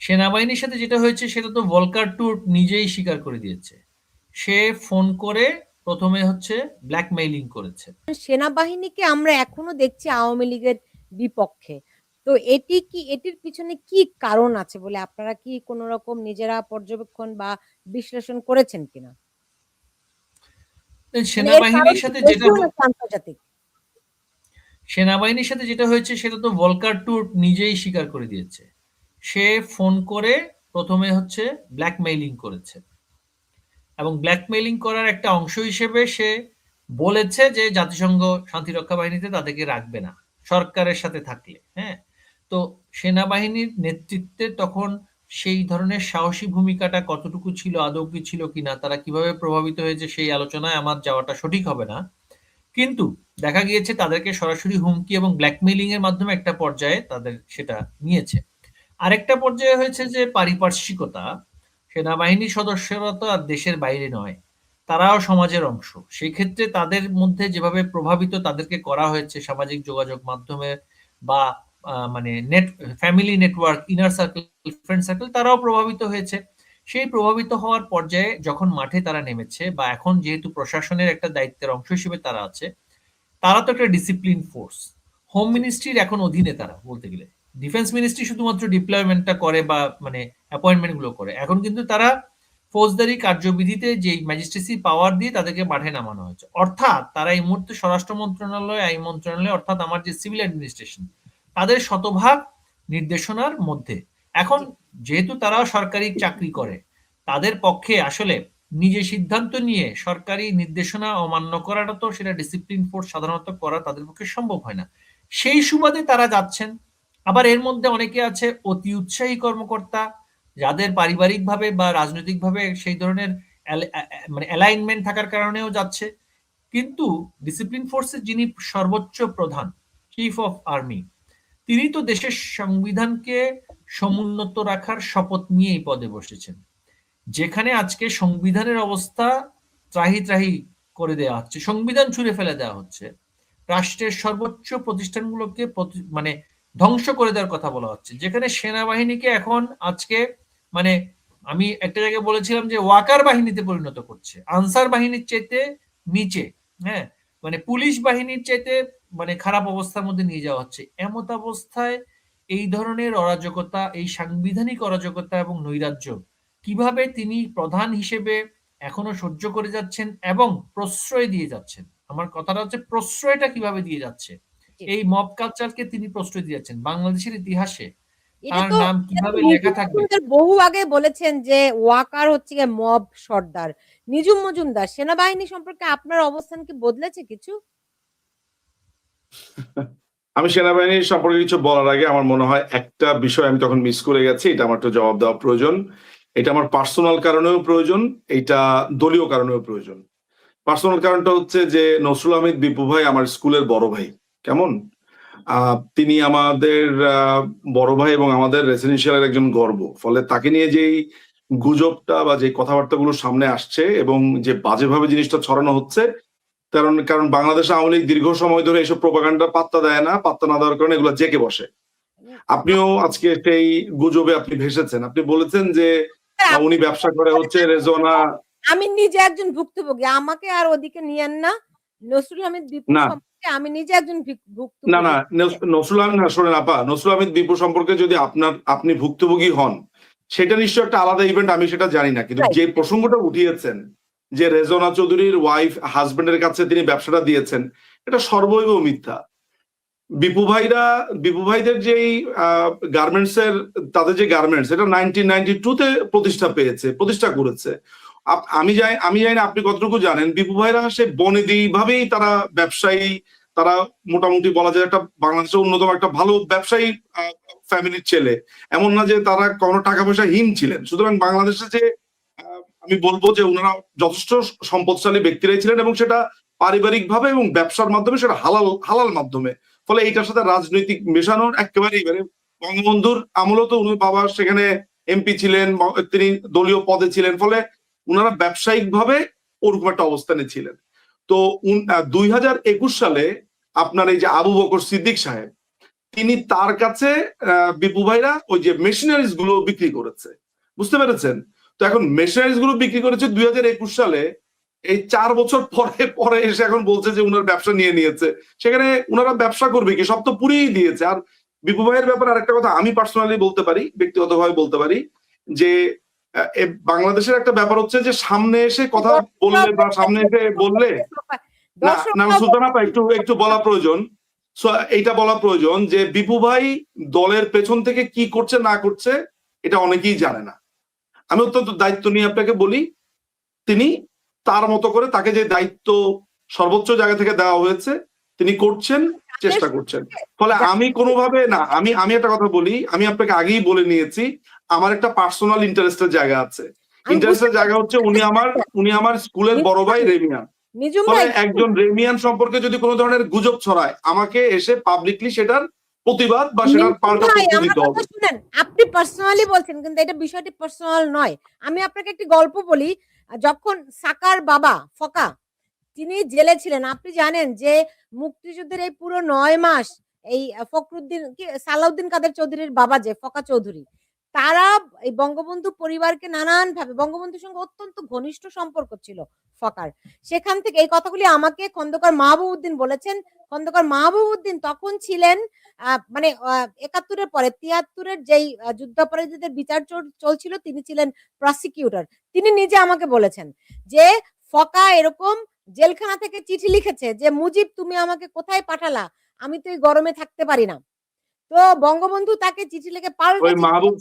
সেনাবাহিনীর সাথে যেটা হয়েছে সেটা তো ভলকার টু নিজেই স্বীকার করে দিয়েছে। সে ফোন করে প্রথমে হচ্ছে ব্ল্যাকমেইলিং করেছে। সেনাবাহিনীকে আমরা এখনো দেখছি আওয়ামী লীগের বিপক্ষে। তো এটির পিছনে কি কারণ আছে বলে আপনারা কি কোন রকম নিজেরা পর্যবেক্ষণ বা বিশ্লেষণ করেছেন কিনা? মানে এর কারণ সেনাবাহিনীর কি সাথে যেটা দেশীয় নাকি আন্তর্জাতিক? সেনাবাহিনীর সাথে যেটা হয়েছে সেটা তো ভলকার টু নিজেই স্বীকার করে দিয়েছে। সে ফোন করে প্রথমে হচ্ছে ব্ল্যাকমেইলিং করেছে এবং ব্ল্যাকমেইলিং করার একটা অংশ হিসেবে সে বলেছে যে জাতিসংঘ শান্তিরক্ষা বাহিনীতে তাদেরকে রাখবে না সরকারের সাথে থাকলে। হ্যাঁ, তো সেনাবাহিনীর নেতৃত্বে তখন সেই ধরনের সাহসী ভূমিকাটা কতটুকু ছিল, আদৌ কি ছিল কিনা, তারা কিভাবে প্রভাবিত হয়েছে সেই আলোচনায় আমার যাওয়াটা সঠিক হবে না। কিন্তু দেখা গিয়েছে তাদেরকে সরাসরি হুমকি এবং ব্ল্যাকমেইলিং এর মাধ্যমে একটা পর্যায়ে তাদের সেটা নিয়েছে। আরেকটা পর্যায়ে হয়েছে যে পারিপার্শ্বিকতা। সেনাবাহিনীর সদস্যরা তো আর দেশের বাইরে নয়, তারাও সমাজের অংশ। সেই ক্ষেত্রে তাদের মধ্যে যেভাবে প্রভাবিত তাদেরকে করা হয়েছে সামাজিক যোগাযোগ মাধ্যমে বা মানে family network, inner circle, friend circle, তারাও প্রভাবিত হয়েছে। সেই প্রভাবিত হওয়ার পর্যায়ে যখন মাঠে তারা নেমেছে বা এখন যেহেতু প্রশাসনের একটা দায়িত্বের অংশ হিসেবে তারা আছে, তারা তো একটা ডিসিপ্লিন ফোর্স। হোম মিনিস্ট্রির এখন অধীনে তারা বলতে গেলে। ডিফেন্স মিনিস্ট্রি শুধুমাত্র ডিপ্লয়মেন্টটা করে বা মানে অ্যাপয়েন্টমেন্ট গুলো করে। এখন কিন্তু তারা ফৌজদারি কার্যবিধিতে যে ম্যাজিস্ট্রেসি পাওয়ার দিয়ে তাদেরকে মাঠে নামানো হয়েছে। অর্থাৎ তারা এই মুহূর্তে স্বরাষ্ট্র মন্ত্রণালয়, আইন মন্ত্রণালয়, অর্থাৎ আমার যে সিভিল অ্যাডমিনিস্ট্রেশন, তাদের শতভাগ নির্দেশনার মধ্যে। এখন যেহেতু তারা সরকারি চাকরি করে, তাদের পক্ষে আসলে নিজে সিদ্ধান্ত নিয়ে সরকারি নির্দেশনা অমান্য করাটা তো সেটা ডিসিপ্লিন ফোর্স সাধারণত করা তাদের পক্ষে সম্ভব হয় না। সেই সুবাদে তারা যাচ্ছেন। আবার এর মধ্যে অনেকে আছে অতি উৎসাহী কর্মকর্তা, যাদের পারিবারিকভাবে বা রাজনৈতিকভাবে সেই ধরনের মানে অ্যালাইনমেন্ট থাকার কারণেও যাচ্ছে। কিন্তু ডিসিপ্লিন ফোর্সের যিনি সর্বোচ্চ প্রধান, চিফ অফ আর্মি, তিনি তো দেশের সংবিধানকে সমুন্নত রাখার শপথ নিয়ে এই পদে বসেছেন। যেখানে আজকে সংবিধানের অবস্থা ত্রাহি ত্রাহি করে দেওয়া হচ্ছে, সংবিধান ছুঁড়ে ফেলে দেওয়া হচ্ছে, রাষ্ট্রের সর্বোচ্চ প্রতিষ্ঠানগুলোকে মানে ধ্বংস করে দেওয়ার কথা বলা হচ্ছে, যেখানে সেনাবাহিনীকে এখন আজকে মানে আমি একটা জায়গায় বলেছিলাম যে ওয়াকার বাহিনীতে পরিণত করছে, আনসার বাহিনীর চাইতে নিচে। হ্যাঁ, মানে পুলিশ বাহিনীর চাইতে মানে খারাপ অবস্থার মধ্যে নিয়ে যাওয়া হচ্ছে। এমত অবস্থায় এই ধরনের অরাজকতা, এই সাংবিধানিক অরাজকতা এবং নৈরাজ্য কিভাবে তিনি প্রধান হিসেবে এখনো সহ্য করে যাচ্ছেন এবং প্রশ্রয় দিয়ে যাচ্ছেন। আমার কথাটা হচ্ছে প্রশ্রয়টা কিভাবে দিয়ে যাচ্ছে, এই মব কালচারকে তিনি প্রশ্রয় দিয়ে যাচ্ছেন বাংলাদেশের ইতিহাসে এটা তার তো নাম কিভাবে লেখা থাকবে। বহু আগে বলেছেন যে ওয়াকার হচ্ছে গিয়ে মব সর্দার। নিজুম মজুমদার, সেনাবাহিনী সম্পর্কে আপনার অবস্থান কি বদলেছে কিছু? আমি সেনাবাহিনীর সম্পর্কে কিছু বলার আগে আমার মনে হয় একটা বিষয় আমি তখন মিস করে গেছি, এটা আমার একটু জবাব দেওয়া প্রয়োজন। এটা আমার পার্সোনাল কারণেও প্রয়োজন, এটা দলীয় কারণেও প্রয়োজন। পার্সোনাল কারণটা হচ্ছে যে নসরুল আহমেদ বিপু ভাই আমার স্কুলের বড় ভাই। কেমন? তিনি আমাদের বড় ভাই এবং আমাদের রেসিডেন্সিয়ালের একজন গর্ব। ফলে তাকে নিয়ে যেই গুজবটা বা যে কথাবার্তাগুলো সামনে আসছে এবং যে বাজেভাবে জিনিসটা ছড়ানো হচ্ছে, কারণ বাংলাদেশ আওয়ামী লীগ দীর্ঘ সময় ধরে এইসব প্রোপাগান্ডা পাত্তা দেয় না, পাত্তা না দেওয়ার কারণে এগুলো জেঁকে বসে। আপনিও আজকে সেই গুজবে আপনি ভেসেছেন। আপনি বলেছেন যে উনি ব্যবসা করে হচ্ছে রেজওয়ানা। আমি নিজে একজন ভুক্তভোগী, আমাকে আর ওদিকে নিয়েন না। নসরুল আহমেদ বিপু না সম্পর্কে আমি নিজে একজন না ভুক্তভোগী। না নসরুল আহমেদ না, শোনেন আপা, নসরুল আহমেদ বিপু সম্পর্কে যদি আপনি ভুক্তভোগী হন, সেটা নিশ্চয় একটা আলাদা ইভেন্ট, আমি সেটা জানি না। কিন্তু যে প্রসঙ্গটা উঠিয়েছেন যে রেজওয়ানা চৌধুরীর ওয়াইফ হাজবেন্ডের কাছে তিনি ব্যবসাটা দিয়েছেন, এটা সর্বৈব মিথ্যা। বিপু ভাইদের যেই গার্মেন্টস এর, তাদের যে গার্মেন্টস, এটা 1992-তে প্রতিষ্ঠা করেছে। আমি জানি না আপনি কতটুকু জানেন, বিপু ভাইরা সে বনেদি ভাবেই তারা ব্যবসায়ী, তারা মোটামুটি বলা যায় একটা বাংলাদেশের অন্যতম একটা ভালো ব্যবসায়ী ফ্যামিলির ছেলে। এমন না যে তারা কোনো টাকা পয়সা হীন ছিলেন। সুতরাং বাংলাদেশে যে আমি বলবো যে ওনারা যথেষ্ট সম্পদশালী ব্যক্তিরাই ছিলেন, এবং সেটা পারিবারিক ভাবে এবং ব্যবসার মাধ্যমে, সেটা হালাল মাধ্যমে। ফলে এইটার সাথে রাজনৈতিক মেশানোর একেবারেই, মানে বঙ্গবন্ধুর আমলেও তো উনার বাবা সেখানে এমপি ছিলেন, তিনি দলীয় পদে ছিলেন। ফলে উনারা ব্যবসায়িক ভাবে ওরকম একটা অবস্থানে ছিলেন। তো 2021 সালে আপনার এই যে আবু বকর সিদ্দিক সাহেব, তিনি তার কাছে বিপু ভাইরা ওই যে মেশিনারিজ গুলো বিক্রি করেছে, বুঝতে পেরেছেন? তো এখন মেশিনারিজ গুলো বিক্রি করেছে 2021 সালে, এই 4 বছর পরে পরে এসে এখন বলছে যে উনার ব্যবসা নিয়ে নিয়েছে। সেখানে উনারা ব্যবসা করবে কি? সব তো পুড়িয়ে দিয়েছে। আর বিপু ভাইয়ের ব্যাপারে আরেকটা কথা আমি পার্সোনালি বলতে পারি, ব্যক্তিগতভাবে বলতে পারি যে বাংলাদেশের একটা ব্যাপার হচ্ছে যে সামনে এসে কথা বললে বা সামনে এসে বললে না না সুলতানা আপা একটু বলা প্রয়োজন। এইটা বলা প্রয়োজন যে বিপু ভাই দলের পেছন থেকে কি করছে না করছে এটা অনেকেই জানে না। আমি অত্যন্ত দায়িত্ব নিয়ে আপনাকে বলি, তিনি তার মতো করে তাকে যে দায়িত্ব সর্বোচ্চ জায়গা থেকে দেওয়া হয়েছে তিনি করছেন, চেষ্টা করছেন। ফলে আমি কোনোভাবে না, আমি একটা কথা বলি, আমি আপনাকে আগেই বলে নিয়েছি আমার একটা পার্সোনাল ইন্টারেস্টের জায়গা আছে। ইন্টারেস্টের জায়গা হচ্ছে উনি আমার স্কুলের বড় ভাই রেমিয়ান। ফলে একজন রেমিয়ান সম্পর্কে যদি কোনো ধরনের গুজব ছড়ায় আমাকে এসে পাবলিকলি সেটার প্রতিবাদ বা সেটার পাল্টা তথ্য দিতে হবে। শুনেন, আপনি পার্সোনালি বলছেন কিন্তু এটা বিষয়টি পার্সোনাল নয়। আমি আপনাকে একটি গল্প বলি। যখন সাকার বাবা ফকা তিনি জেলে ছিলেন, আপনি জানেন যে মুক্তিযুদ্ধের এই পুরো 9 মাস এই ফখরুদ্দিন কি সালাউদ্দিন কাদের চৌধুরীর বাবা যে ফকা চৌধুরী, তারা এই বঙ্গবন্ধু পরিবারকে নানান ভাবে বঙ্গবন্ধুর সঙ্গে অত্যন্ত ঘনিষ্ঠ সম্পর্ক ছিল ফকার। সেখান থেকে এই কথাগুলি আমাকে খন্দকার মাহবুব উদ্দিন বলেছেন। খন্দকার মাহবুব উদ্দিন তখন ছিলেন মানে 71-এর পরে 73-এর যেই যুদ্ধাপরাধীদের বিচার চলছিল, তিনি ছিলেন প্রসিকিউটর। তিনি নিজে আমাকে বলেছেন যে ফকা এরকম জেলখানা থেকে চিঠি লিখেছে যে মুজিব তুমি আমাকে কোথায় পাঠালা, আমি তো এই গরমে থাকতে পারি না। তো বঙ্গবন্ধু তাকে চিঠি লিখে ওই মাহবুব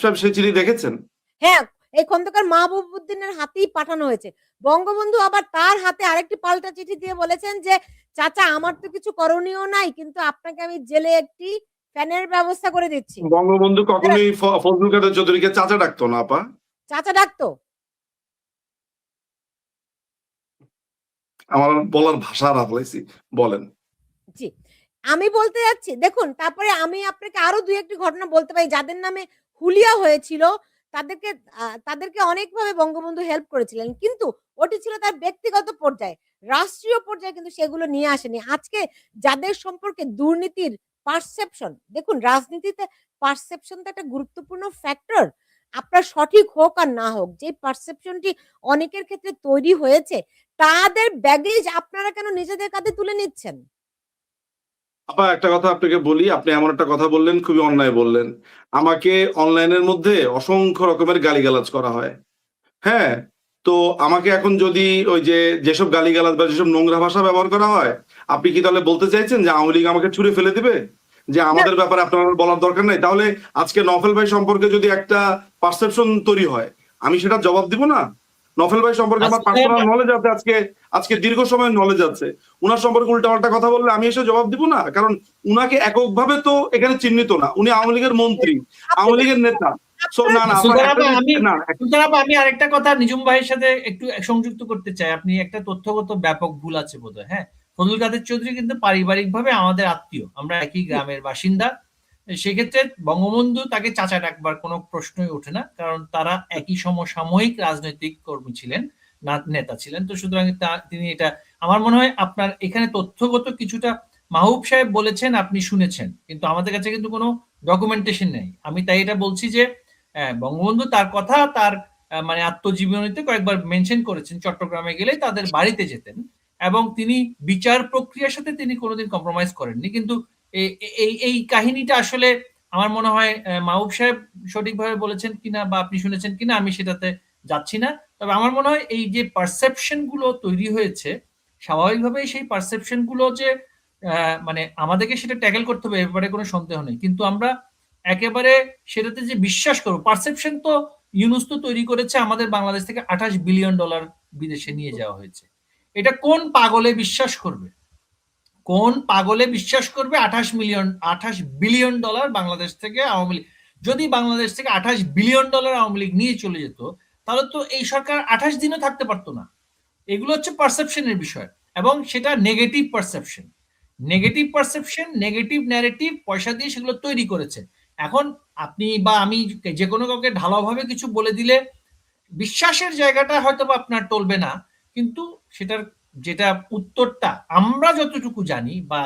সাহেব সেই চিঠি দেখেছেন? হ্যাঁ, এই খন্দকার মাহবুব উদ্দিনের হাতেই পাঠানো হয়েছে। বঙ্গবন্ধু আবার তার হাতে আরেকটি পাল্টা চিঠি দিয়ে বলেছেন যে চাচা আমার তো কিছু করণীয় নাই, কিন্তু আপনাকে আমি জেলে একটি ফ্যানের ব্যবস্থা করে দিচ্ছি। বঙ্গবন্ধু কখনোই ফজলুল কাদের চৌধুরীকে চাচা ডাকতো না আপা? চাচা ডাকতো? আমার বলার ভাষা হারাপ হয়েছি, বলেন। জি, আমি বলতে যাচ্ছি দেখুন, তারপরে আমি আপনাকে আরো 2-1টি ঘটনা বলতে পারি যাদের নামে হুলিয়া হয়েছিল। তাদেরকে অনেকভাবে বঙ্গবন্ধু হেল্প করেছিলেন, কিন্তু ওটি ছিল তার ব্যক্তিগত পর্যায়ে। রাষ্ট্রীয় পর্যায়ে কিন্তু সেগুলো নিয়ে আসেনি। আজকে যাদের সম্পর্কে দুর্নীতির পারসেপশন, দেখুন রাজনীতিতে পারসেপশন তো একটা গুরুত্বপূর্ণ ফ্যাক্টর। আপনার সঠিক হোক আর না হোক, যে পারসেপশনটি অনেকের ক্ষেত্রে তৈরি হয়েছে তাদের ব্যাগেজ আপনারা কেন নিজেদের কাঁধে তুলে নিচ্ছেন? আপা একটা কথা আপনাকে বলি, আপনি এমন একটা কথা বললেন, খুবই অন্যায় বললেন। আমাকে অনলাইনের মধ্যে অসংখ্য রকমের গালিগালাজ করা হয়। হ্যাঁ, তো আমাকে এখন যদি ওই যেসব গালিগালাজ বা যেসব নোংরা ভাষা ব্যবহার করা হয়, আপনি কি তাহলে বলতে চাইছেন যে আওয়ামী লীগ আমাকে ছুঁড়ে ফেলে দিবে, যে আমাদের ব্যাপারে আপনার বলার দরকার নেই? তাহলে আজকে নফেল ভাই সম্পর্কে যদি একটা পারসেপশন তৈরি হয় আমি সেটা জবাব দিব না? নফেল ভাই সম্পর্কে আমার পার্সোনাল নলেজ আছে, আজকে দীর্ঘ সময় নলেজ আছে। উনার সম্পর্কে উল্টাপাল্টা কথা বললে আমি এসে জবাব দিব না? কারণ উনাকে এককভাবে তো এখানে চিহ্নিত না, উনি আওয়ামী লীগের মন্ত্রী, আওয়ামী লীগের নেতা। আমি আরেকটা কথা নিজুম ভাইয়ের সাথে একটু সংযুক্ত করতে চাই। আপনি একটা তথ্যগত ব্যাপক ভুল আছে বোধহয়। হ্যাঁ, ফজলুল কাদের চৌধুরী কিন্তু পারিবারিক ভাবে আমাদের আত্মীয়, আমরা একই গ্রামের বাসিন্দা। সেক্ষেত্রে বঙ্গবন্ধু তাকে চাচা ডাকবার কোনো প্রশ্নই ওঠে না, কারণ তারা একই সমসাময়িক রাজনৈতিক কর্মী ছিলেন, নেতা ছিলেন। তো সুতরাং তিনি এটা, আমার মনে হয় আপনার এখানে তথ্যগত কিছুটা মাহবুব সাহেব বলেছেন, আপনি শুনেছেন, কিন্তু আমাদের কাছে কিন্তু কোনো ডকুমেন্টেশন নেই। আমি তাই এটা বলছি যে বঙ্গবন্ধু তার কথা তার মানে আত্মজীবনীতে কয়েকবার মেনশন করেছেন, চট্টগ্রামে গেলে তাদের বাড়িতে যেতেন এবং তিনি বিচার প্রক্রিয়ার সাথে তিনি কোনোদিন কম্প্রোমাইজ করেননি। কিন্তু এই কাহিনীটা আসলে আমার মনে হয় মাহবুব সাহেব সঠিকভাবে বলেছেন কিনা বা আপনি শুনেছেন কিনা আমি সেটাতে যাচ্ছি না। তবে আমার মনে হয় এই যে পারসেপশন গুলো তৈরি হয়েছে, স্বাভাবিকভাবেই সেই পারসেপশন গুলো যে মানে আমাদেরকে সেটা ট্যাকেল করতে হবে, এ ব্যাপারে কোনো সন্দেহ নেই। কিন্তু আমরা একেবারে সেটাতে যে বিশ্বাস করবো, পারসেপশন তো ইউনুস তো তৈরি করেছে, আমাদের বাংলাদেশ থেকে $28 বিলিয়ন বিদেশে নিয়ে যাওয়া হয়েছে। এটা কোন পাগলে বিশ্বাস করবে? কোন পাগলে বিশ্বাস করবে 28 বিলিয়ন ডলার বাংলাদেশ থেকে আওয়ামী লীগ? যদি বাংলাদেশ থেকে $28 বিলিয়ন আওয়ামী লীগ নিয়ে চলে যেত তাহলে তো এই সরকার 28 দিনও থাকতে পারতো না। এগুলো হচ্ছে পারসেপশনের বিষয়, এবং সেটা নেগেটিভ পারসেপশন, নেগেটিভ ন্যারেটিভ পয়সা দিয়ে সেগুলো তৈরি করেছে। এখন আপনি বা আমি যে কোনো কাউকে ঢালাওভাবে কিছু বলে দিলে বিশ্বাসের জায়গাটা হয়তো বা আপনার টলবে না, কিন্তু সেটার যেটা উত্তরটা আমরা যতটুকু জানি বা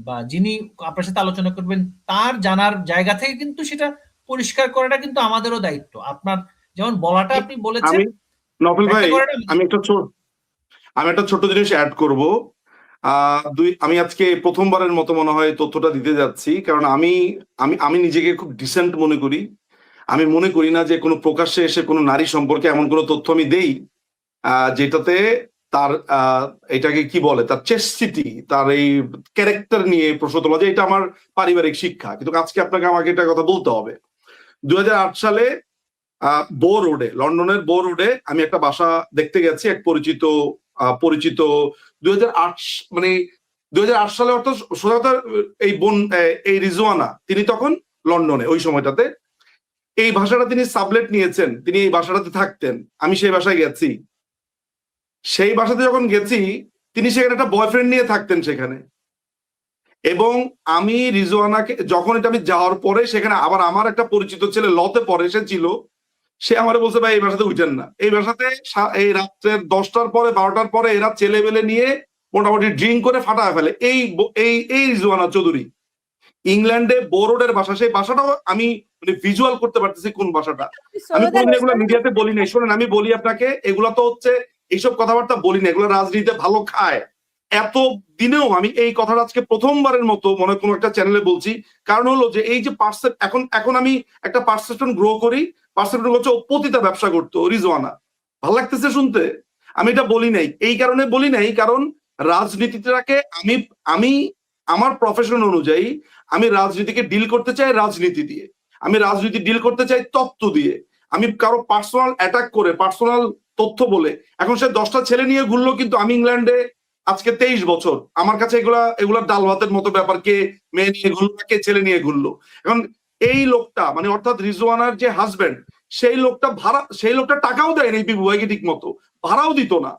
বা যিনি আপনার সাথে আলোচনা করবেন তার জানার জায়গা থেকে কিন্তু সেটা পরিষ্কার করাটা কিন্তু আমাদেরও দায়িত্ব। আপনার যেমন বলাটা আপনি বলেছেন, আমি নফল ভাই, ব্যাখ্যা করাটা আমি একটা ছোট্ট জিনিস অ্যাড করব। আমি আজকে প্রথমবারের মতো মনে হয় তথ্যটা দিতে যাচ্ছি, কারণ আমি আমি আমি নিজেকে খুব ডিসেন্ট মনে করি। আমি মনে করি না যে কোনো প্রকাশ্যে এসে কোনো নারী সম্পর্কে এমন কোনো তথ্য আমি দেই যেটাতে তার এটাকে কি বলে, তার চেস্টিটি, তার এই ক্যারেক্টার নিয়ে প্রশ্ন তোলা যায়। এটা আমার পারিবারিক শিক্ষা, কিন্তু আজকে আমাকে এটা কথা বলতে হবে। 2008 সালে বো রোডে, লন্ডনের বো রোডে আমি একটা বাসা দেখতে গেছি, এক পরিচিত 2008 মানে 2008 সালে, অর্থাৎ সোজা কথা এই এই রিজওয়ানা তিনি তখন লন্ডনে ওই সময়টাতে এই ভাষাটা তিনি সাবলেট নিয়েছেন, তিনি এই বাসাটাতে থাকতেন। আমি সেই বাসায় গেছি। সেই বাসাতে যখন গেছি, তিনি সেখানে একটা বয়ফ্রেন্ড নিয়ে থাকতেন সেখানে। এবং আমি রিজওয়ানাকে যখন এটা আমি যাওয়ার পরে সেখানে আবার আমার একটা পরিচিত ছেলে লতে পড়ে সে ছিল, সে আমারে বলছে ভাই এই বাসাতে উঠেন না। এই বাসাতে এই রাত্রের 10টার পরে 12টার পরে এরা ছেলে বেলে নিয়ে মোটামুটি ড্রিঙ্ক করে ফাটায় ফেলে। এই রিজওয়ানা চৌধুরী ইংল্যান্ডে বোরোডের বাসা, সেই বাসাটাও আমি মানে ভিজুয়াল করতে পারতেছি কোন বাসাটা। আমি কোনদিন এগুলো মিডিয়াতে বলি নাই। শোনেন, আমি বলি আপনাকে, এগুলা তো হচ্ছে এইসব কথাবার্তা বলি না, এগুলো রাজনীতিতে ভালো খায়। এত দিনেও আমি এই কথাটা আজকে প্রথমবারের মতো মনে কোনো একটা চ্যানেলে বলছি। কারণ হলো যে এই যে এখন আমি একটা পারসেপশন গ্রো করি, পারসেপশন হচ্ছে ও পতিতা ব্যবসা করতো রিজওয়ানা। ভালো লাগতেছে শুনতে। আমি এটা বলি নাই, এই কারণে বলি নাই কারণ রাজনীতিটাকে আমি আমার প্রফেশন অনুযায়ী আমি রাজনীতিকে ডিল করতে চাই রাজনীতি দিয়ে, আমি রাজনীতি ডিল করতে চাই তত্ত্ব দিয়ে। আমি কারো পার্সোনাল অ্যাটাক করে পার্সোনাল তথ্য বলে, এখন সে 10টা ছেলে নিয়ে ঘুরলো, কিন্তু আমি ইংল্যান্ডে আজকে 23 বছর, আমার কাছে এগুলা ডাল ভাতের মতো ব্যাপার। কে মেয়ে নিয়ে ঘুরলো, কে ছেলে নিয়ে ঘুরলো। এখন এই লোকটা মানে অর্থাৎ রিজওয়ানার যে হাজবেন্ড, সেই লোকটা টাকাও দেয় না এই বিবু ভাইকে ঠিক মতো, ভাড়াও দিত না।